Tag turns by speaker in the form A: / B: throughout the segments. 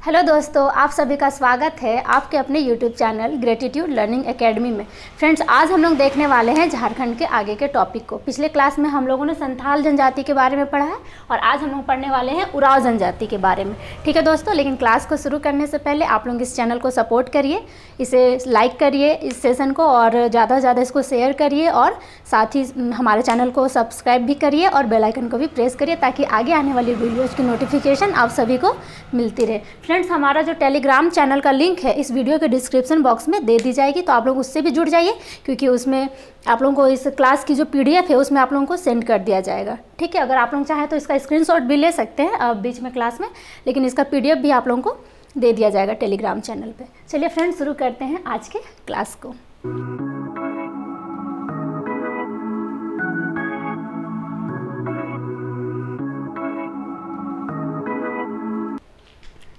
A: Hello दोस्तों, आप सभी का स्वागत है आपके अपने YouTube channel gratitude learning academy में। फ्रेंड्स, आज हम लोग देखने वाले हैं झारखंड के आगे के टॉपिक को। पिछले क्लास में हम लोगों ने संथाल जनजाति के बारे में पढ़ा है और आज हम लोग पढ़ने वाले हैं उरांव जनजाति के बारे में। ठीक है दोस्तों, लेकिन क्लास को शुरू करने से पहले आप लोग इस चैनल को सपोर्ट करिए, इसे लाइक करिए इस सेशन को, और ज़्यादा से ज़्यादा इसको शेयर करिए और साथ ही हमारे चैनल को सब्सक्राइब भी करिए और बेल आइकन को भी प्रेस करिए ताकि आगे आने वाली वीडियोज़ की नोटिफिकेशन आप सभी को मिलती रहे। फ्रेंड्स, हमारा जो टेलीग्राम चैनल का लिंक है इस वीडियो के डिस्क्रिप्शन बॉक्स में दे दी जाएगी, तो आप लोग उससे भी जुड़ जाइए क्योंकि उसमें आप लोगों को इस क्लास की जो PDF है उसमें आप लोगों को सेंड कर दिया जाएगा। ठीक है, अगर आप लोग चाहें तो इसका स्क्रीनशॉट भी ले सकते हैं बीच में क्लास में, लेकिन इसका PDF भी आप लोगों को दे दिया जाएगा टेलीग्राम चैनल पर। चलिए फ्रेंड्स, शुरू करते हैं आज के क्लास को।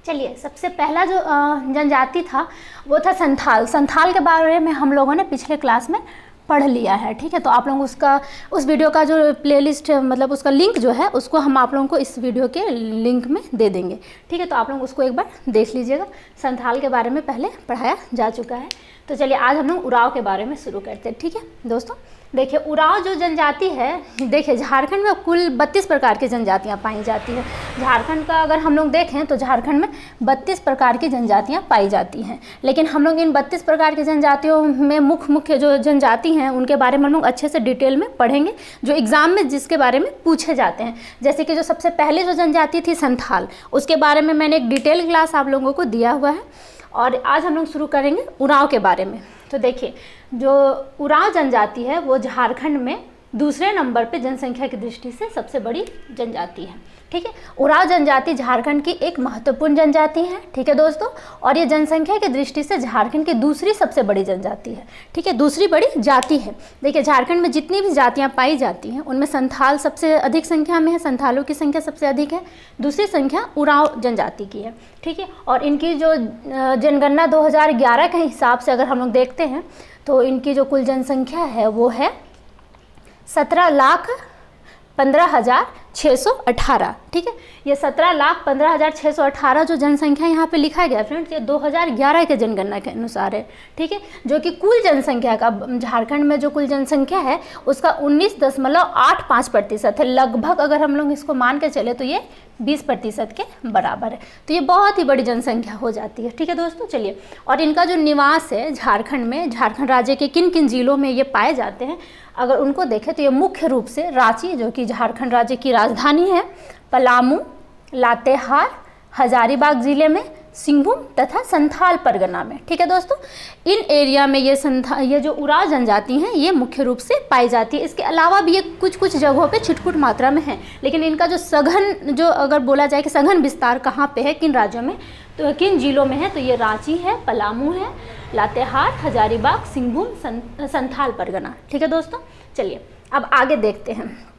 A: चलिए, सबसे पहला जो जनजाति था वो था संथाल। संथाल के बारे में हम लोगों ने पिछले क्लास में पढ़ लिया है। ठीक है, तो आप लोग उस वीडियो का जो प्लेलिस्ट मतलब उसका लिंक जो है उसको हम आप लोगों को इस वीडियो के लिंक में दे देंगे। ठीक है, तो आप लोग उसको एक बार देख लीजिएगा। संथाल के बारे में पहले पढ़ाया जा चुका है। तो चलिए आज हम लोग उरांव के बारे में शुरू करते हैं। ठीक है दोस्तों, देखिए उरांव जो जनजाति है, देखिए झारखंड में कुल 32 प्रकार की जनजातियाँ पाई जाती है। झारखंड का अगर हम लोग देखें तो झारखंड में 32 प्रकार की जनजातियाँ पाई जाती हैं, लेकिन हम लोग इन 32 प्रकार की जनजातियों में मुख्य जो जनजाति हैं उनके बारे में हम लोग अच्छे से डिटेल में पढ़ेंगे, जो एग्ज़ाम में जिसके बारे में पूछे जाते हैं। जैसे कि जो सबसे पहले जो जनजाति थी संथाल, उसके बारे में मैंने एक डिटेल क्लास आप लोगों को दिया हुआ है और आज हम लोग शुरू करेंगे उरांव के बारे में। तो देखिए, जो उरांव जनजाति है वो झारखंड में दूसरे नंबर पे जनसंख्या की दृष्टि से सबसे बड़ी जनजाति है। ठीक है, उरांव जनजाति झारखंड की एक महत्वपूर्ण जनजाति है। ठीक है दोस्तों, और ये जनसंख्या की दृष्टि से झारखंड की दूसरी सबसे बड़ी जनजाति है। ठीक है, दूसरी बड़ी जाति है। देखिए, झारखंड में जितनी भी जातियां पाई जाती हैं उनमें संथाल सबसे अधिक संख्या में है, संथालों की संख्या सबसे अधिक है। दूसरी संख्या उरांव जनजाति की है। ठीक है, और इनकी जो जनगणना 2011 के हिसाब से अगर हम लोग देखते हैं तो इनकी जो कुल जनसंख्या है वो है 17,15,618। ठीक है, ये 17,15,618 जो जनसंख्या यहाँ पे लिखा गया फ्रेंड्स, ये 2011 के जनगणना के अनुसार है। ठीक है, जो कि कुल जनसंख्या का झारखंड में जो कुल जनसंख्या है उसका 19.85% है। लगभग अगर हम लोग इसको मान के चले तो ये 20% के बराबर है। तो ये बहुत ही बड़ी जनसंख्या हो जाती है। ठीक है दोस्तों, चलिए, और इनका जो निवास है झारखंड में, झारखंड राज्य के किन किन जिलों में ये पाए जाते हैं अगर उनको देखें तो ये मुख्य रूप से रांची, जो कि झारखंड राज्य की राजधानी है, पलामू, लातेहार, हजारीबाग जिले में, सिंहभूम तथा संथाल परगना में। ठीक है दोस्तों, इन एरिया में ये जो उरांव जनजाति हैं ये मुख्य रूप से पाई जाती है। इसके अलावा भी ये कुछ जगहों पे छिटपुट मात्रा में है, लेकिन इनका जो सघन, जो अगर बोला जाए कि सघन विस्तार कहाँ पे है, किन राज्यों में, तो किन जिलों में है, तो ये रांची है, पलामू है, लातेहार, हजारीबाग, सिंहभूम, संथाल परगना। ठीक है दोस्तों, चलिए अब आगे देखते हैं।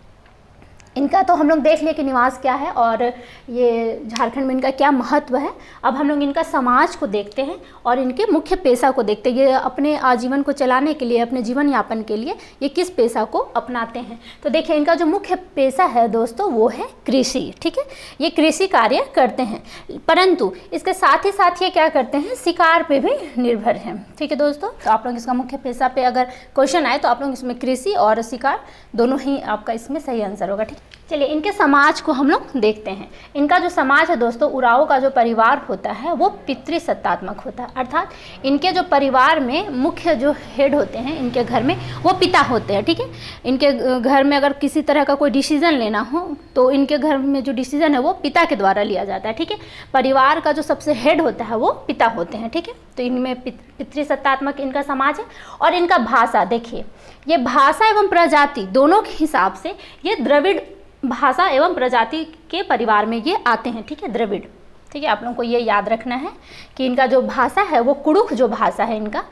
A: इनका तो हम लोग देख लिए कि निवास क्या है और ये झारखंड में इनका क्या महत्व है। अब हम लोग इनका समाज को देखते हैं और इनके मुख्य पेशा को देखते हैं। ये अपने आजीवन को चलाने के लिए, अपने जीवन यापन के लिए ये किस पेशा को अपनाते हैं। तो देखिए, इनका जो मुख्य पेशा है दोस्तों वो है कृषि। ठीक है, ये कृषि कार्य करते हैं, परंतु इसके साथ ही साथ ये क्या करते हैं, शिकार पे भी निर्भर हैं। ठीक है दोस्तों, तो आप लोग इसका मुख्य पेशा पे अगर क्वेश्चन आए तो आप लोग इसमें कृषि और शिकार दोनों ही आपका इसमें सही आंसर होगा। ठीक, चलिए इनके समाज को हम लोग देखते हैं। इनका जो समाज है दोस्तों, उरांव का जो परिवार होता है वो पितृसत्तात्मक होता है, अर्थात इनके जो परिवार में मुख्य जो हेड होते हैं इनके घर में वो पिता होते हैं। ठीक है, इनके घर में अगर किसी तरह का कोई डिसीजन लेना हो तो इनके घर में जो डिसीजन है वो पिता के द्वारा लिया जाता है। ठीक है, परिवार का जो सबसे हेड होता है वो पिता होते हैं। ठीक है, तो इनमें पितृसत्तात्मक इनका समाज है। और इनका भाषा देखिए, ये भाषा एवं प्रजाति दोनों के हिसाब से ये द्रविड़ भाषा एवं प्रजाति के परिवार में ये आते हैं। ठीक है, द्रविड़। ठीक है, आप लोगों को ये याद रखना है कि इनका जो भाषा है वो कुड़ुख जो भाषा है इनका,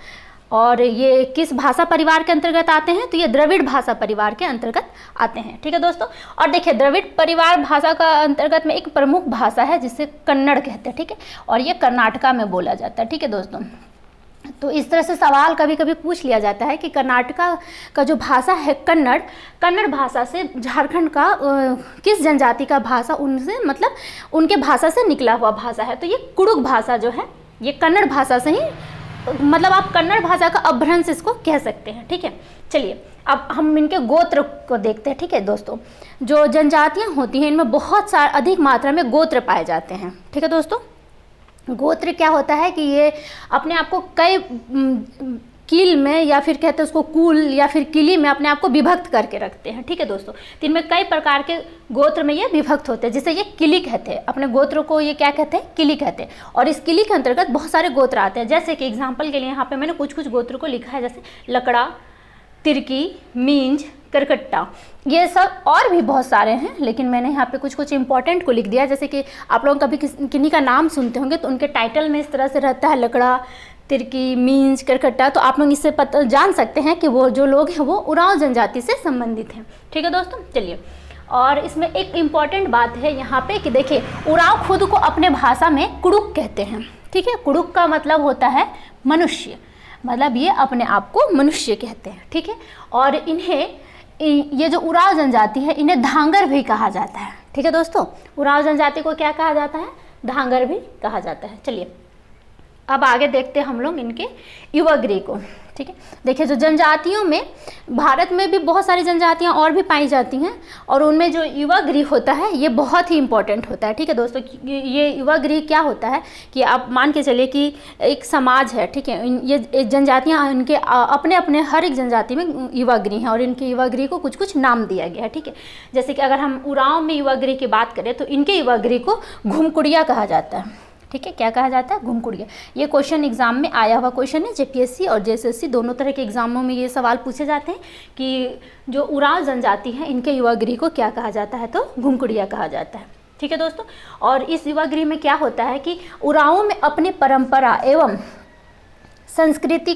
A: और ये किस भाषा परिवार के अंतर्गत आते हैं, तो ये द्रविड़ भाषा परिवार के अंतर्गत आते हैं। ठीक है दोस्तों, और देखिए द्रविड़ परिवार भाषा का अंतर्गत में एक प्रमुख भाषा है जिसे कन्नड़ कहते हैं। ठीक है, और ये कर्नाटका में बोला जाता है। ठीक है दोस्तों, तो इस तरह से सवाल कभी कभी पूछ लिया जाता है कि कर्नाटका का जो भाषा है कन्नड़ भाषा से झारखंड का किस जनजाति का भाषा उनसे मतलब उनके भाषा से निकला हुआ भाषा है। तो ये कुडुख भाषा जो है ये कन्नड़ भाषा से ही मतलब आप कन्नड़ भाषा का अपभ्रंश इसको कह सकते हैं। ठीक है, चलिए अब हम इनके गोत्र को देखते हैं। ठीक है दोस्तों, जो जनजातियाँ होती हैं इनमें बहुत सारे अधिक मात्रा में गोत्र पाए जाते हैं। ठीक है दोस्तों, गोत्र क्या होता है कि ये अपने आप को कई कील में या फिर कहते हैं उसको कुल या फिर किली में अपने आप को विभक्त करके रखते हैं। ठीक है दोस्तों, तो इनमें कई प्रकार के गोत्र में ये विभक्त होते हैं, जिसे ये किली कहते हैं। अपने गोत्र को ये क्या कहते हैं? किली कहते हैं। और इस किली के अंतर्गत बहुत सारे गोत्र आते हैं, जैसे कि एग्जाम्पल के लिए यहाँ पे मैंने कुछ कुछ गोत्र को लिखा है, जैसे लकड़ा, तिरकी, मींज, करकट्टा, ये सब और भी बहुत सारे हैं, लेकिन मैंने यहाँ पे कुछ कुछ इंपॉर्टेंट को लिख दिया। जैसे कि आप लोग कभी किन्हीं का नाम सुनते होंगे तो उनके टाइटल में इस तरह से रहता है लकड़ा, तिरकी, मींज, करकट्टा, तो आप लोग इससे पता जान सकते हैं कि वो जो लोग हैं वो उरांव जनजाति से संबंधित हैं। ठीक है दोस्तों, चलिए और इसमें एक इम्पॉर्टेंट बात है यहाँ पे कि देखिए उरांव खुद को अपने भाषा में कुडुख कहते हैं। ठीक है, कुडुख का मतलब होता है मनुष्य, मतलब ये अपने आप को मनुष्य कहते हैं। ठीक है, और इन्हें ये जो उरांव जनजाति है इन्हें धांगर भी कहा जाता है। ठीक है दोस्तों, उरांव जनजाति को क्या कहा जाता है? धांगर भी कहा जाता है। चलिए अब आगे देखते हैं हम लोग इनके युवागृह को। ठीक है, देखिए जो जनजातियों में भारत में भी बहुत सारी जनजातियां और भी पाई जाती हैं और उनमें जो युवागृह होता है ये बहुत ही इंपॉर्टेंट होता है। ठीक है दोस्तों, ये युवागृह क्या होता है कि आप मान के चलिए कि एक समाज है। ठीक है, ये जनजातियां इनके अपने अपने हर एक जनजाति में युवागृह हैं और इनके युवागृह को कुछ कुछ नाम दिया गया है। ठीक है, जैसे कि अगर हम उरांव में युवागृह की बात करें तो इनके युवागृह को घुमकुड़िया कहा जाता है। ठीक है, क्या कहा जाता है? घुमकुड़िया। ये क्वेश्चन एग्जाम में आया हुआ क्वेश्चन है, जेपीएससी और जेएसएससी दोनों तरह के एग्जामों में ये सवाल पूछे जाते हैं कि जो उरांव जनजाति है इनके युवागृह को क्या कहा जाता है? तो घुमकुड़िया कहा जाता है। ठीक है दोस्तों, और इस युवागृह में क्या होता है कि उरांवों में अपनी परंपरा एवं संस्कृति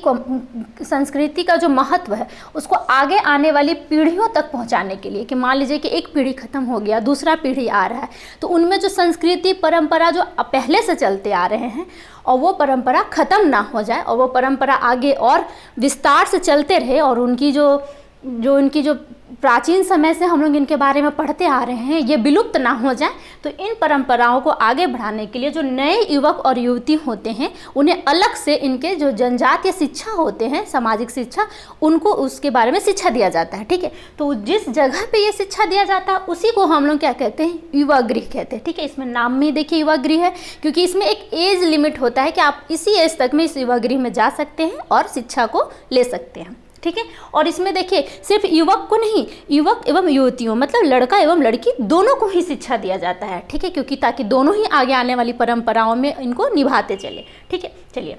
A: का जो महत्व है उसको आगे आने वाली पीढ़ियों तक पहुंचाने के लिए, कि मान लीजिए कि एक पीढ़ी खत्म हो गया, दूसरा पीढ़ी आ रहा है, तो उनमें जो संस्कृति परंपरा जो पहले से चलते आ रहे हैं और वो परंपरा खत्म ना हो जाए और वो परंपरा आगे और विस्तार से चलते रहे और उनकी जो प्राचीन समय से हम लोग इनके बारे में पढ़ते आ रहे हैं ये विलुप्त ना हो जाए, तो इन परंपराओं को आगे बढ़ाने के लिए जो नए युवक और युवती होते हैं उन्हें अलग से इनके जो जनजातीय शिक्षा होते हैं, सामाजिक शिक्षा, उनको उसके बारे में शिक्षा दिया जाता है। ठीक है, तो जिस जगह पे ये शिक्षा दिया जाता है उसी को हम लोग क्या कहते हैं? युवागृह कहते हैं। ठीक है, इसमें नाम में देखिए युवागृह है क्योंकि इसमें एक एज लिमिट होता है कि आप इसी एज तक में इस युवागृह में जा सकते हैं और शिक्षा को ले सकते हैं। ठीक है, और इसमें देखिए सिर्फ युवक को नहीं, युवक एवं युवतियों मतलब लड़का एवं लड़की दोनों को ही शिक्षा दिया जाता है। ठीक है, क्योंकि ताकि दोनों ही आगे आने वाली परंपराओं में इनको निभाते चले। ठीक है, चलिए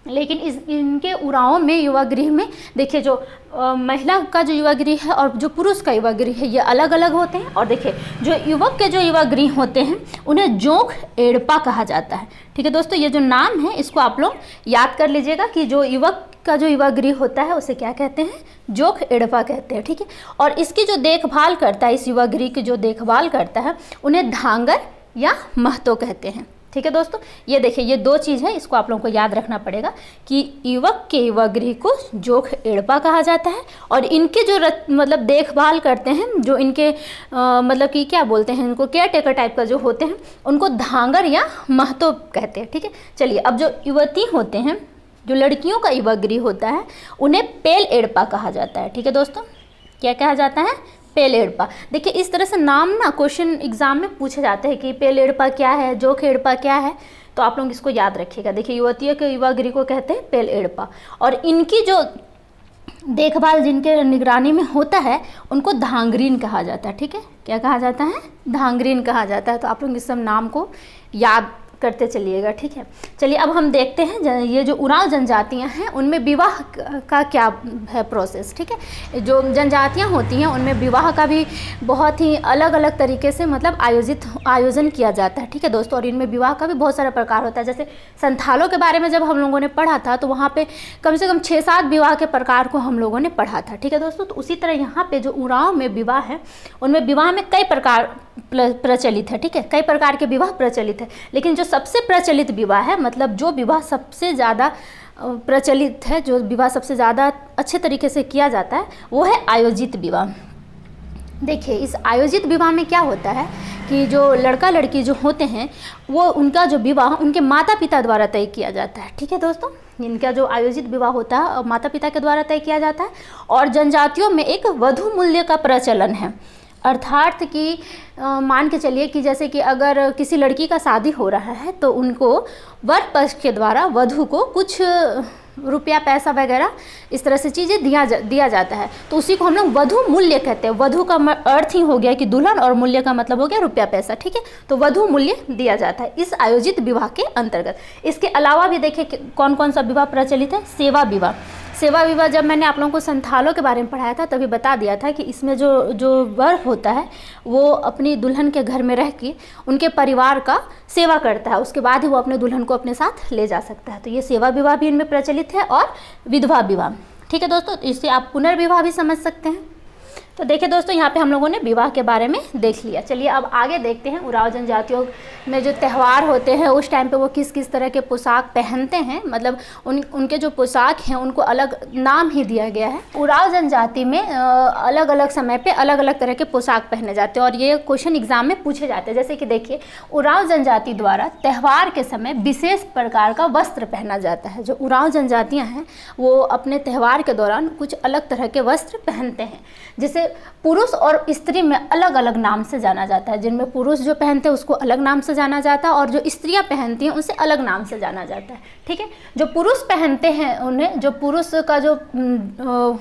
A: लेकिन इनके उरांवों में युवागृह में देखिए जो महिला का जो युवागृह है और जो पुरुष का युवागृह है ये अलग अलग होते हैं। और देखिए जो युवक के जो युवागृह होते हैं उन्हें जोंक एड़पा कहा जाता है। ठीक है दोस्तों, ये जो नाम है इसको आप लोग याद कर लीजिएगा कि जो युवक का जो युवागृह होता है उसे क्या कहते हैं? जोंक एड़पा कहते हैं। ठीक है, और इसकी जो देखभाल करता है, इस युवागृह की जो देखभाल करता है उन्हें धांगर या महतो कहते हैं। ठीक है दोस्तों, ये देखिए ये दो चीज़ है, इसको आप लोगों को याद रखना पड़ेगा कि युवक के युवागृह को जोंक एड़पा कहा जाता है और इनके जो मतलब देखभाल करते हैं, जो इनके मतलब कि क्या बोलते हैं, इनको केयर टेकर टाइप का जो होते हैं उनको धांगर या महतो कहते हैं। ठीक है, चलिए अब जो युवती होते हैं, जो लड़कियों का युवागृह होता है उन्हें पेल एड़पा कहा जाता है। ठीक है दोस्तों, क्या कहा जाता है? पेल एड़पा। देखिए इस तरह से नाम ना क्वेश्चन एग्जाम में पूछे जाते हैं कि पेल एड़पा क्या है, जोंक एड़पा क्या है, तो आप लोग इसको याद रखिएगा। देखिए युवतियों के युवागृह को कहते हैं पेल एड़पा और इनकी जो देखभाल जिनके निगरानी में होता है उनको धांगरीन कहा जाता है। ठीक है, क्या कहा जाता है? धांगरीन कहा जाता है। तो आप लोग इस सब नाम को याद करते चलिएगा। ठीक है, चलिए अब हम देखते हैं ये जो उरांव जनजातियां हैं उनमें विवाह का क्या है प्रोसेस। ठीक है, जो जनजातियां होती हैं उनमें विवाह का भी बहुत ही अलग अलग तरीके से मतलब आयोजन किया जाता है। ठीक है दोस्तों, और इनमें विवाह का भी बहुत सारा प्रकार होता है। जैसे संथालों के बारे में जब हम लोगों ने पढ़ा था तो वहाँ पे कम से कम 6-7 विवाह के प्रकार को हम लोगों ने पढ़ा था। ठीक है दोस्तों, तो उसी तरह यहाँ पे जो उरांव में विवाह है उनमें विवाह में कई प्रकार प्रचलित है। ठीक है, कई प्रकार के विवाह प्रचलित है, लेकिन जो सबसे प्रचलित विवाह है मतलब जो विवाह सबसे ज़्यादा प्रचलित है, जो विवाह सबसे ज़्यादा अच्छे तरीके से किया जाता है, वो है आयोजित विवाह। देखिए इस आयोजित विवाह में क्या होता है कि जो लड़का लड़की जो होते हैं वो उनका जो विवाह उनके माता पिता द्वारा तय किया जाता है। ठीक है दोस्तों, इनका जो आयोजित विवाह होता है माता पिता के द्वारा तय किया जाता है। और जनजातियों में एक वधू मूल्य का प्रचलन है, अर्थात कि मान के चलिए कि जैसे कि अगर किसी लड़की का शादी हो रहा है तो उनको वर पक्ष के द्वारा वधू को कुछ रुपया पैसा वगैरह इस तरह से चीज़ें दिया जाता है, तो उसी को हम लोग वधू मूल्य कहते हैं। वधू का अर्थ ही हो गया कि दुल्हन और मूल्य का मतलब हो गया रुपया पैसा। ठीक है, तो वधू मूल्य दिया जाता है इस आयोजित विवाह के अंतर्गत। इसके अलावा भी देखिए कौन कौन सा विवाह प्रचलित है। सेवा विवाह। सेवा विवाह जब मैंने आप लोगों को संथालों के बारे में पढ़ाया था तभी बता दिया था कि इसमें जो वर होता है वो अपनी दुल्हन के घर में रह के उनके परिवार का सेवा करता है, उसके बाद ही वो अपने दुल्हन को अपने साथ ले जा सकता है। तो ये सेवा विवाह भी इनमें प्रचलित है और विधवा विवाह। ठीक है दोस्तों, इससे आप पुनर्विवाह भी समझ सकते हैं। तो देखिए दोस्तों यहाँ पे हम लोगों ने विवाह के बारे में देख लिया। चलिए अब आगे देखते हैं उरांव जनजातियों में जो त्यौहार होते हैं उस टाइम पे वो किस किस तरह के पोशाक पहनते हैं, मतलब उनके जो पोशाक हैं उनको अलग नाम ही दिया गया है। उरांव जनजाति में अलग अलग समय पे अलग अलग तरह के पोशाक पहने जाते हैं और ये क्वेश्चन एग्जाम में पूछे जाते हैं। जैसे कि देखिए उरांव जनजाति द्वारा त्यौहार के समय विशेष प्रकार का वस्त्र पहना जाता है। जो उरांव जनजातियाँ हैं वो अपने त्यौहार के दौरान कुछ अलग तरह के वस्त्र पहनते हैं, जिसे पुरुष और स्त्री में अलग अलग नाम से जाना जाता है। जिनमें पुरुष जो पहनते हैं उसको अलग नाम से जाना जाता है और जो स्त्रियां पहनती हैं उसे अलग नाम से जाना जाता है। ठीक है, जो पुरुष पहनते हैं उन्हें, जो पुरुष का जो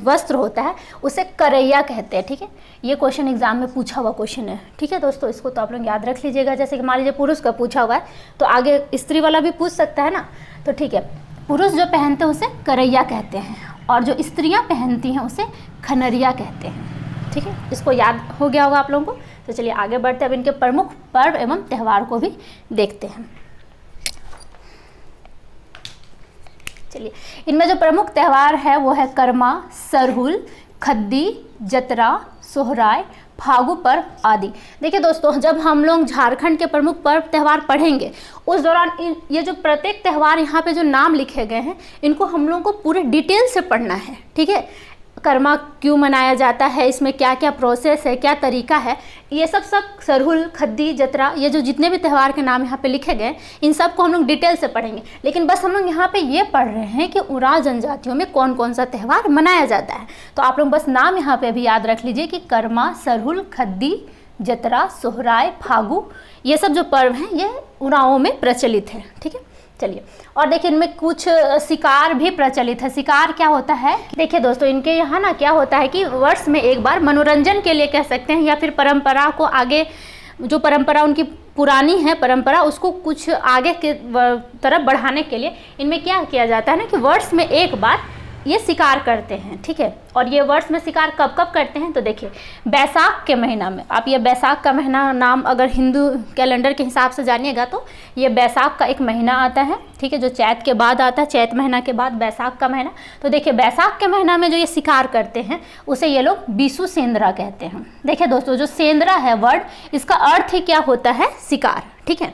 A: वस्त्र होता है उसे करैया कहते हैं। ठीक है, ये क्वेश्चन एग्जाम में पूछा हुआ क्वेश्चन है। ठीक है दोस्तों, इसको तो आप लोग याद रख लीजिएगा। जैसे कि मान लीजिए पुरुष का पूछा हुआ है तो आगे स्त्री वाला भी पूछ सकता है ना। तो ठीक है, पुरुष जो पहनते हैं उसे करैया कहते हैं और जो स्त्रियाँ पहनती हैं उसे खनरिया कहते हैं। ठीक है, इसको याद हो गया होगा आप लोगों को। तो चलिए आगे बढ़ते हैं, अब इनके प्रमुख पर्व एवं त्यौहार को भी देखते हैं। चलिए इनमें जो प्रमुख त्यौहार है वो है कर्मा, सरहुल, खद्दी, जतरा, सोहराय, फागु पर्व आदि। देखिए दोस्तों जब हम लोग झारखंड के प्रमुख पर्व त्यौहार पढ़ेंगे उस दौरान ये जो प्रत्येक त्यौहार यहाँ पे जो नाम लिखे गए हैं इनको हम लोगों को पूरे डिटेल से पढ़ना है। ठीक है, कर्मा क्यों मनाया जाता है, इसमें क्या क्या प्रोसेस है, क्या तरीका है, ये सब सरहुल, खद्दी, जतरा, ये जो जितने भी त्यौहार के नाम यहाँ पे लिखे गए इन सब को हम लोग डिटेल से पढ़ेंगे। लेकिन बस हम लोग यहाँ पे ये पढ़ रहे हैं कि उरांव जनजातियों में कौन कौन सा त्यौहार मनाया जाता है। तो आप लोग बस नाम यहाँ पे भी याद रख लीजिए कि कर्मा, सरहुल, खद्दी, जतरा, सोहराय, फागु, ये सब जो पर्व हैं ये उरांवों में प्रचलित है। ठीक है, चलिए और देखिए इनमें कुछ शिकार भी प्रचलित है। शिकार क्या होता है, देखिए दोस्तों इनके यहाँ ना क्या होता है कि वर्ष में एक बार मनोरंजन के लिए कह सकते हैं या फिर परंपरा को आगे, जो परंपरा उनकी पुरानी है परंपरा उसको कुछ आगे के तरफ बढ़ाने के लिए इनमें क्या किया जाता है ना कि वर्ष में एक बार ये शिकार करते हैं। ठीक है, और ये वर्ष में शिकार कब कब करते हैं तो देखिए बैसाख के महीना में। आप ये बैसाख का महीना नाम अगर हिंदू कैलेंडर के हिसाब से जानिएगा तो ये बैसाख का एक महीना आता है। ठीक है, जो चैत के बाद आता है, चैत महीना के बाद बैसाख का महीना। तो देखिए बैसाख के महीना में जो ये शिकार करते हैं उसे ये लोग बीसू सेंद्रा कहते हैं। देखिए दोस्तों जो सेंद्रा है वर्ड, इसका अर्थ ही क्या होता है, शिकार। ठीक है,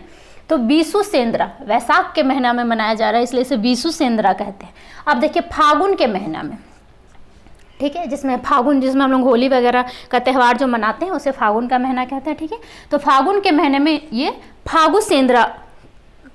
A: तो बीसू सेंद्रा वैशाख के महीना में मनाया जा रहा है इसलिए इसे बीसू सेंद्रा कहते हैं। अब देखिए फागुन के महीना में, ठीक है, जिसमें फागुन, जिसमें हम लोग होली वगैरह का त्यौहार जो मनाते हैं उसे फागुन का महीना कहते हैं। ठीक है, तो फागुन के महीने में ये फागु सेंद्रा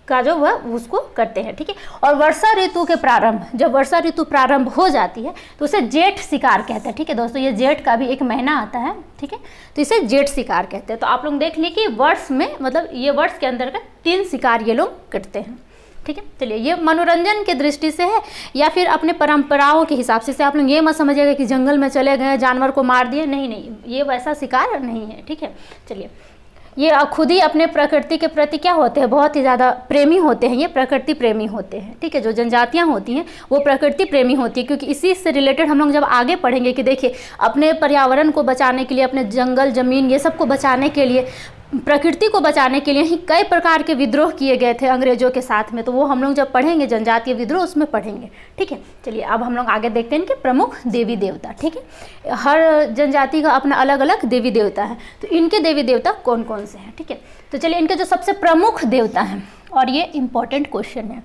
A: का जो वह उसको करते हैं। ठीक है, और वर्षा ऋतु के प्रारंभ, जब वर्षा ऋतु प्रारंभ हो जाती है तो उसे जेठ शिकार कहते हैं। ठीक है दोस्तों, ये जेठ का भी एक महीना आता है। ठीक है, तो इसे जेठ शिकार कहते हैं। तो आप लोग देख लिए कि वर्ष में, मतलब ये वर्ष के अंतर्गत 3 शिकार ये लोग करते हैं। ठीक है, चलिए ये मनोरंजन की दृष्टि से है या फिर अपने परंपराओं के हिसाब से आप लोग ये मत समझिएगा कि जंगल में चले गए जानवर को मार दिए, नहीं नहीं, ये वैसा शिकार नहीं है। ठीक है, चलिए ये खुद ही अपने प्रकृति के प्रति क्या होते हैं, बहुत ही ज़्यादा प्रेमी होते हैं, ये प्रकृति प्रेमी होते हैं। ठीक है, जो जनजातियाँ होती हैं वो प्रकृति प्रेमी होती है, क्योंकि इसी से रिलेटेड हम लोग जब आगे पढ़ेंगे कि देखिए अपने पर्यावरण को बचाने के लिए, अपने जंगल ज़मीन ये सब को बचाने के लिए, प्रकृति को बचाने के लिए ही कई प्रकार के विद्रोह किए गए थे अंग्रेजों के साथ में। तो वो हम लोग जब पढ़ेंगे जनजातीय विद्रोह उसमें पढ़ेंगे। ठीक है, चलिए अब हम लोग आगे देखते हैं इनके प्रमुख देवी देवता। ठीक है, हर जनजाति का अपना अलग अलग देवी देवता है, तो इनके देवी देवता कौन कौन से हैं। ठीक है, तो चलिए इनके जो सबसे प्रमुख देवता हैं, और ये इम्पोर्टेंट क्वेश्चन है,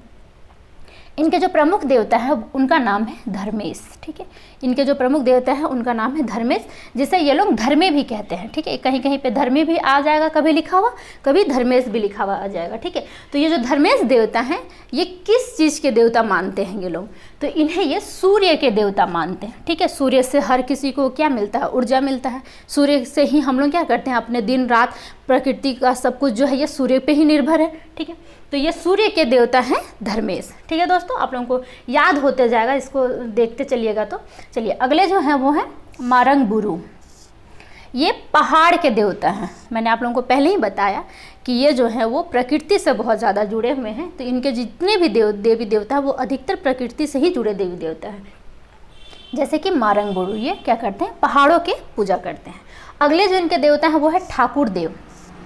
A: इनके जो प्रमुख देवता है उनका नाम है धर्मेश, ठीक है। इनके जो प्रमुख देवता है उनका नाम है धर्मेश, जिसे ये लोग धर्मे भी कहते हैं, ठीक है। कहीं कहीं पे धर्मे भी आ जाएगा कभी लिखा हुआ, कभी धर्मेश भी लिखा हुआ आ जाएगा, ठीक है। तो ये जो धर्मेश देवता हैं ये किस चीज़ के देवता मानते हैं ये लोग, तो इन्हें ये सूर्य के देवता मानते हैं, ठीक है। सूर्य से हर किसी को क्या मिलता है, ऊर्जा मिलता है। सूर्य से ही हम लोग क्या करते हैं, अपने दिन रात प्रकृति का सब कुछ जो है ये सूर्य पे ही निर्भर है, ठीक है। तो ये सूर्य के देवता हैं धर्मेश, ठीक है दोस्तों। आप लोगों को याद होते जाएगा, इसको देखते चलिएगा। तो चलिए अगले जो हैं वो है मारंगबुरु। ये पहाड़ के देवता हैं। मैंने आप लोगों को पहले ही बताया कि ये जो है वो प्रकृति से बहुत ज़्यादा जुड़े हुए हैं। तो इनके जितने भी देवी देवता हैं वो अधिकतर प्रकृति से ही जुड़े देवी देवता हैं। जैसे कि मारंगबुरु ये क्या करते हैं, पहाड़ों की पूजा करते हैं। अगले जो इनके देवता हैं वो है ठाकुर देव,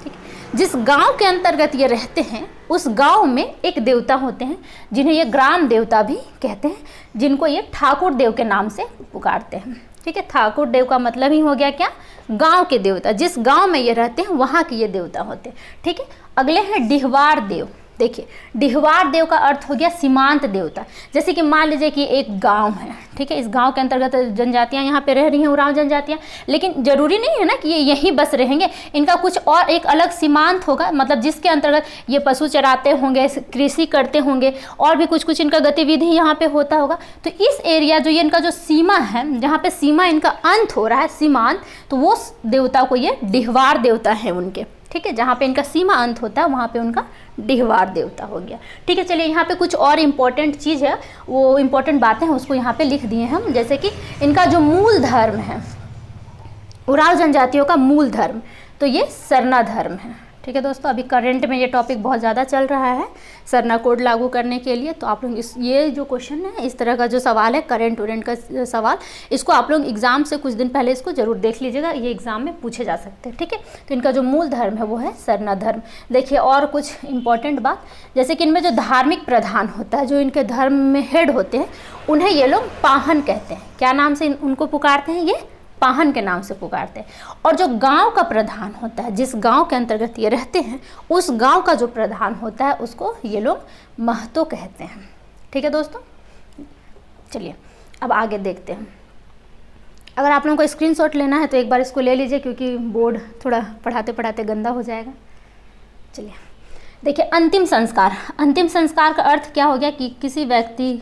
A: ठीक है। जिस गांव के अंतर्गत ये रहते हैं उस गांव में एक देवता होते हैं जिन्हें ये ग्राम देवता भी कहते हैं, जिनको ये ठाकुर देव के नाम से पुकारते हैं, ठीक है। ठाकुर देव का मतलब ही हो गया क्या, गांव के देवता। जिस गांव में ये रहते हैं वहाँ के ये देवता होते हैं, ठीक है। अगले हैं डिहवार देव। देखिए डिहवार देव का अर्थ हो गया सीमांत देवता। जैसे कि मान लीजिए कि एक गांव है, ठीक है। इस गांव के अंतर्गत जनजातियां यहाँ पे रह रही हैं, उरांव जनजातियां, लेकिन जरूरी नहीं है ना कि ये यहीं बस रहेंगे। इनका कुछ और एक अलग सीमांत होगा, मतलब जिसके अंतर्गत ये पशु चराते होंगे, कृषि करते होंगे, और भी कुछ कुछ इनका गतिविधि यहाँ पे होता होगा। तो इस एरिया जो ये इनका जो सीमा है, जहाँ पे सीमा इनका अंत हो रहा है, सीमांत, तो वो देवता को ये डिहवार देवता है उनके, ठीक है। जहाँ पे इनका सीमा अंत होता है वहाँ पे उनका डिहवार देवता हो गया, ठीक है। चलिए यहाँ पे कुछ और इम्पोर्टेंट चीज़ है, वो इम्पोर्टेंट बातें हैं उसको यहाँ पे लिख दिए हम। जैसे कि इनका जो मूल धर्म है, उरांव जनजातियों का मूल धर्म, तो ये सरना धर्म है, ठीक है दोस्तों। अभी करंट में ये टॉपिक बहुत ज़्यादा चल रहा है सरना कोड लागू करने के लिए। तो आप लोग ये जो क्वेश्चन है, इस तरह का जो सवाल है करंट उरेंट का सवाल, इसको आप लोग एग्ज़ाम से कुछ दिन पहले इसको जरूर देख लीजिएगा, ये एग्ज़ाम में पूछे जा सकते हैं, ठीक है। तो इनका जो मूल धर्म है वो है सरना धर्म। देखिए और कुछ इंपॉर्टेंट बात, जैसे कि इनमें जो धार्मिक प्रधान होता है, जो इनके धर्म में हेड होते हैं, उन्हें ये लोग पाहन कहते हैं। क्या नाम से उनको पुकारते हैं, ये पाहन के नाम से पुकारते हैं। और जो गांव का प्रधान होता है, जिस गांव के अंतर्गत ये रहते हैं, उस गांव का जो प्रधान होता है उसको ये लोग महतो कहते हैं, ठीक है दोस्तों। चलिए अब आगे देखते हैं। अगर आप लोगों को स्क्रीनशॉट लेना है तो एक बार इसको ले लीजिए, क्योंकि बोर्ड थोड़ा पढ़ाते पढ़ाते गंदा हो जाएगा। चलिए देखिए अंतिम संस्कार। अंतिम संस्कार का अर्थ क्या हो गया कि किसी व्यक्ति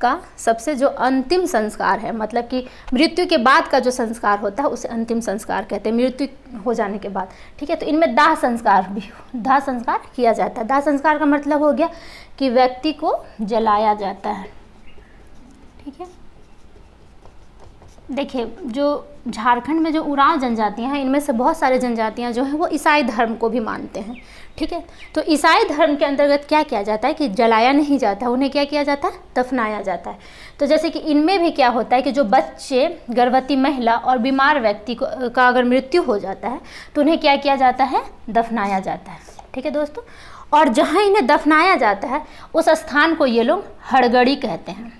A: का सबसे जो अंतिम संस्कार है, मतलब कि मृत्यु के बाद का जो संस्कार होता है उसे अंतिम संस्कार कहते हैं, मृत्यु हो जाने के बाद, ठीक है। तो इनमें दाह संस्कार भी, दाह संस्कार किया जाता है। दाह संस्कार का मतलब हो गया कि व्यक्ति को जलाया जाता है, ठीक है। देखिए जो झारखंड में जो उरांव जनजातियां हैं, इनमें से बहुत सारे जनजातियां जो हैं वो ईसाई धर्म को भी मानते हैं, ठीक है। तो ईसाई धर्म के अंतर्गत क्या किया जाता है कि जलाया नहीं जाता, उन्हें क्या किया जाता है, दफनाया जाता है। तो जैसे कि इनमें भी क्या होता है कि जो बच्चे, गर्भवती महिला और बीमार व्यक्ति का अगर मृत्यु हो जाता है तो उन्हें क्या किया जाता है, दफनाया जाता है, ठीक है दोस्तों। और जहाँ इन्हें दफनाया जाता है उस स्थान को ये लोग हड़गड़ी कहते हैं।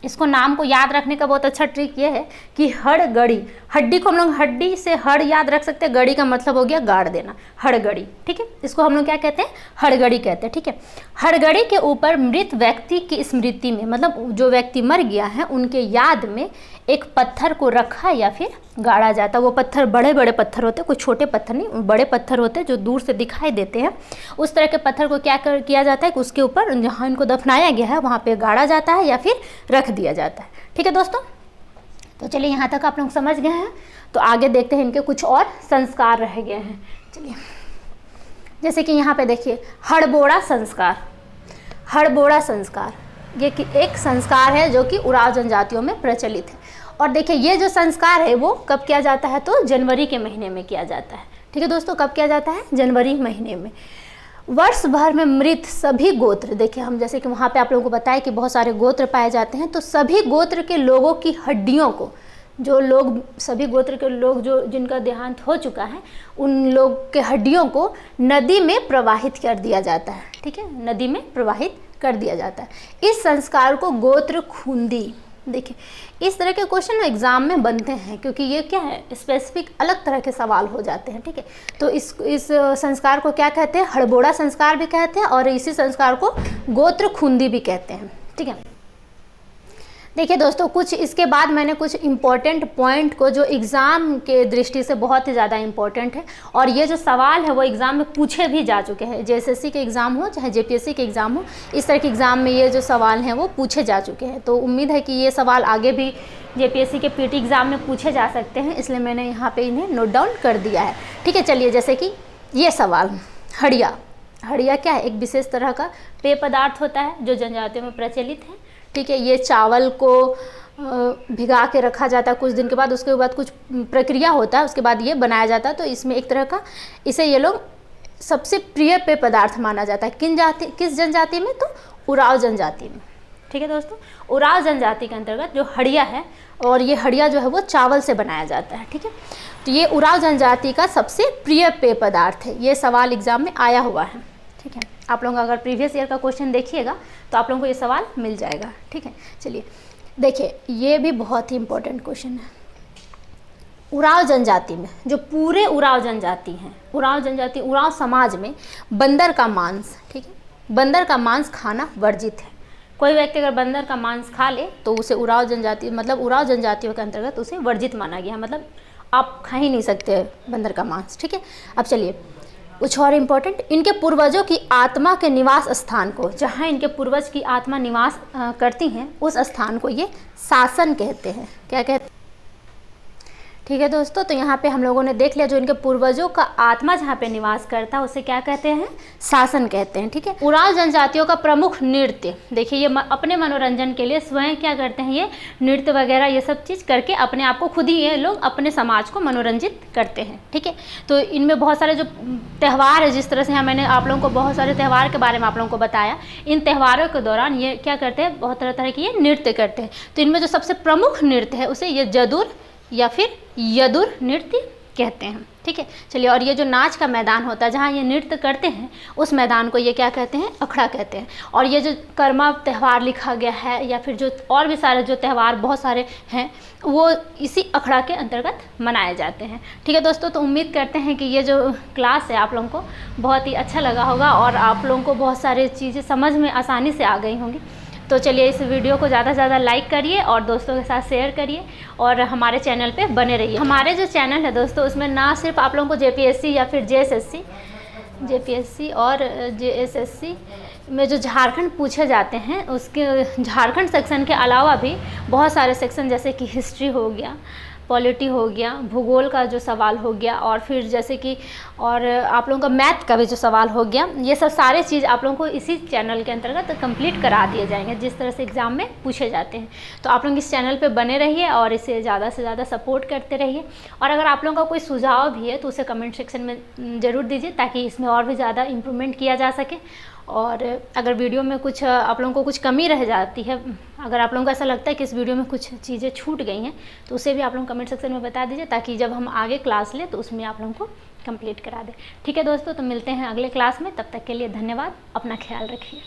A: इसको नाम को याद रखने का बहुत अच्छा ट्रिक ये है कि हड़गड़ी, हड्डी को हम लोग हड्डी से हड़ याद रख सकते हैं, गड़ी का मतलब हो गया गाड़ देना, हड़गड़ी, ठीक है। इसको हम लोग क्या कहते हैं, हड़गड़ी कहते हैं, ठीक है। हड़गड़ी के ऊपर मृत व्यक्ति की स्मृति में, मतलब जो व्यक्ति मर गया है उनके याद में एक पत्थर को रखा या फिर गाड़ा जाता। वो पत्थर बड़े बड़े पत्थर होते हैं, कोई छोटे पत्थर नहीं, बड़े पत्थर होते हैं जो दूर से दिखाई देते हैं। उस तरह के पत्थर को क्या किया जाता है कि उसके ऊपर जहाँ इनको दफनाया गया है वहाँ पे गाड़ा जाता है या फिर रख दिया जाता है, ठीक है दोस्तों। तो चलिए यहाँ तक आप लोग समझ गए हैं। तो आगे देखते हैं इनके कुछ और संस्कार रह गए हैं। चलिए जैसे कि यहाँ पे देखिए हड़बोड़ा संस्कार। हड़बोड़ा संस्कार ये कि एक संस्कार है जो कि उरांव जनजातियों में प्रचलित है। और देखिए ये जो संस्कार है वो कब किया जाता है, तो जनवरी के महीने में किया जाता है, ठीक है दोस्तों। कब किया जाता है, जनवरी महीने में। वर्ष भर में मृत सभी गोत्र, देखिए हम जैसे कि वहाँ पे आप लोगों को बताया कि बहुत सारे गोत्र पाए जाते हैं, तो सभी गोत्र के लोगों की हड्डियों को, जो लोग, सभी गोत्र के लोग जो जिनका देहांत हो चुका है, उन लोग के हड्डियों को नदी में प्रवाहित कर दिया जाता है, ठीक है, नदी में प्रवाहित कर दिया जाता है। इस संस्कार को गोत्र खूंदी, देखिए इस तरह के क्वेश्चन एग्जाम में बनते हैं, क्योंकि ये क्या है, स्पेसिफिक अलग तरह के सवाल हो जाते हैं, ठीक है। तो इस संस्कार को क्या कहते हैं, हड़बोड़ा संस्कार भी कहते हैं, और इसी संस्कार को गोत्र खूंदी भी कहते हैं, ठीक है। देखिए दोस्तों, कुछ इसके बाद मैंने कुछ इम्पॉर्टेंट पॉइंट को जो एग्ज़ाम के दृष्टि से बहुत ही ज़्यादा इम्पॉर्टेंट है, और ये जो सवाल है वो एग्ज़ाम में पूछे भी जा चुके हैं। जेएसएससी के एग्ज़ाम हो चाहे जेपीएससी के एग्ज़ाम हो, इस तरह के एग्ज़ाम में ये जो सवाल हैं वो पूछे जा चुके हैं। तो उम्मीद है कि ये सवाल आगे भी जेपीएससी के पीटी एग्ज़ाम में पूछे जा सकते हैं, इसलिए मैंने यहाँ पर इन्हें नोट डाउन कर दिया है। ठीक है, चलिए, जैसे कि ये सवाल, हड़िया। हड़िया क्या है? एक विशेष तरह का पेय पदार्थ होता है जो जनजातियों में प्रचलित है। ठीक है, ये चावल को भिगा के रखा जाता है कुछ दिन के बाद, उसके बाद कुछ प्रक्रिया होता है, उसके बाद ये बनाया जाता है। तो इसमें एक तरह का, इसे ये लोग सबसे प्रिय पेय पदार्थ माना जाता है। किस जनजाति में? तो उराव जनजाति में। ठीक है दोस्तों, उराव जनजाति के अंतर्गत जो हड़िया है, और ये हड़िया जो है वो चावल से बनाया जाता है। ठीक है, तो ये उराव जनजाति का सबसे प्रिय पेय पदार्थ है। ये सवाल एग्जाम में आया हुआ है। ठीक है, आप लोग अगर प्रीवियस ईयर का क्वेश्चन देखिएगा तो आप लोगों को ये सवाल मिल जाएगा। ठीक है, चलिए देखिए, ये भी बहुत ही इंपॉर्टेंट क्वेश्चन है। उराव जनजाति में, जो पूरे उराव जनजाति हैं, उराव जनजाति, उराव समाज में बंदर का मांस, ठीक है, बंदर का मांस खाना वर्जित है। कोई व्यक्ति अगर बंदर का मांस खा ले तो उसे उराव जनजाति, मतलब उराव जनजातियों के अंतर्गत उसे वर्जित माना गया, मतलब आप खा ही नहीं सकते बंदर का मांस। ठीक है, अब चलिए कुछ और इम्पोर्टेंट, इनके पूर्वजों की आत्मा के निवास स्थान को, जहाँ इनके पूर्वज की आत्मा निवास करती हैं, उस स्थान को ये शासन कहते हैं। क्या कहते हैं? ठीक है दोस्तों, तो यहाँ पे हम लोगों ने देख लिया, जो इनके पूर्वजों का आत्मा जहाँ पे निवास करता है उसे क्या कहते हैं? शासन कहते हैं। ठीक है, उराव जनजातियों का प्रमुख नृत्य, देखिए ये अपने मनोरंजन के लिए स्वयं क्या करते हैं, ये नृत्य वगैरह ये सब चीज़ करके अपने आप को खुद ही ये लोग अपने समाज को मनोरंजित करते हैं। ठीक है, तो इनमें बहुत सारे जो त्यौहार है, जिस तरह से यहाँ मैंने आप लोगों को बहुत सारे त्यौहार के बारे में आप लोगों को बताया, इन त्यौहारों के दौरान ये क्या करते हैं, बहुत तरह तरह के ये नृत्य करते हैं। तो इनमें जो सबसे प्रमुख नृत्य है उसे ये जदुर या फिर यदुर नृत्य कहते हैं। ठीक है, चलिए, और ये जो नाच का मैदान होता है जहाँ ये नृत्य करते हैं, उस मैदान को ये क्या कहते हैं? अखड़ा कहते हैं। और ये जो कर्मा त्यौहार लिखा गया है, या फिर जो और भी सारे जो त्यौहार बहुत सारे हैं, वो इसी अखड़ा के अंतर्गत मनाए जाते हैं। ठीक है दोस्तों, तो उम्मीद करते हैं कि ये जो क्लास है आप लोगों को बहुत ही अच्छा लगा होगा, और आप लोगों को बहुत सारी चीज़ें समझ में आसानी से आ गई होंगी। तो चलिए, इस वीडियो को ज़्यादा से ज़्यादा लाइक करिए और दोस्तों के साथ शेयर करिए, और हमारे चैनल पे बने रहिए। हमारे जो चैनल है दोस्तों, उसमें ना सिर्फ आप लोगों को जेपीएससी या फिर जेपीएससी और जेएसएससी में जो झारखंड पूछे जाते हैं, उसके झारखंड सेक्शन के अलावा भी बहुत सारे सेक्शन, जैसे कि हिस्ट्री हो गया, पॉलिटी हो गया, भूगोल का जो सवाल हो गया, और फिर जैसे कि और आप लोगों का मैथ का भी जो सवाल हो गया, ये सब सारे चीज़ आप लोगों को इसी चैनल के अंतर्गत कंप्लीट करा दिए जाएंगे, जिस तरह से एग्ज़ाम में पूछे जाते हैं। तो आप लोग इस चैनल पे बने रहिए और इसे ज़्यादा से ज़्यादा सपोर्ट करते रहिए। और अगर आप लोगों का कोई सुझाव भी है तो उसे कमेंट सेक्शन में ज़रूर दीजिए, ताकि इसमें और भी ज़्यादा इम्प्रूवमेंट किया जा सके। और अगर वीडियो में कुछ आप लोगों को कुछ कमी रह जाती है, अगर आप लोगों को ऐसा लगता है कि इस वीडियो में कुछ चीज़ें छूट गई हैं, तो उसे भी आप लोग कमेंट सेक्शन में बता दीजिए, ताकि जब हम आगे क्लास लें तो उसमें आप लोगों को कंप्लीट करा दें। ठीक है दोस्तों, तो मिलते हैं अगले क्लास में, तब तक के लिए धन्यवाद, अपना ख्याल रखिए।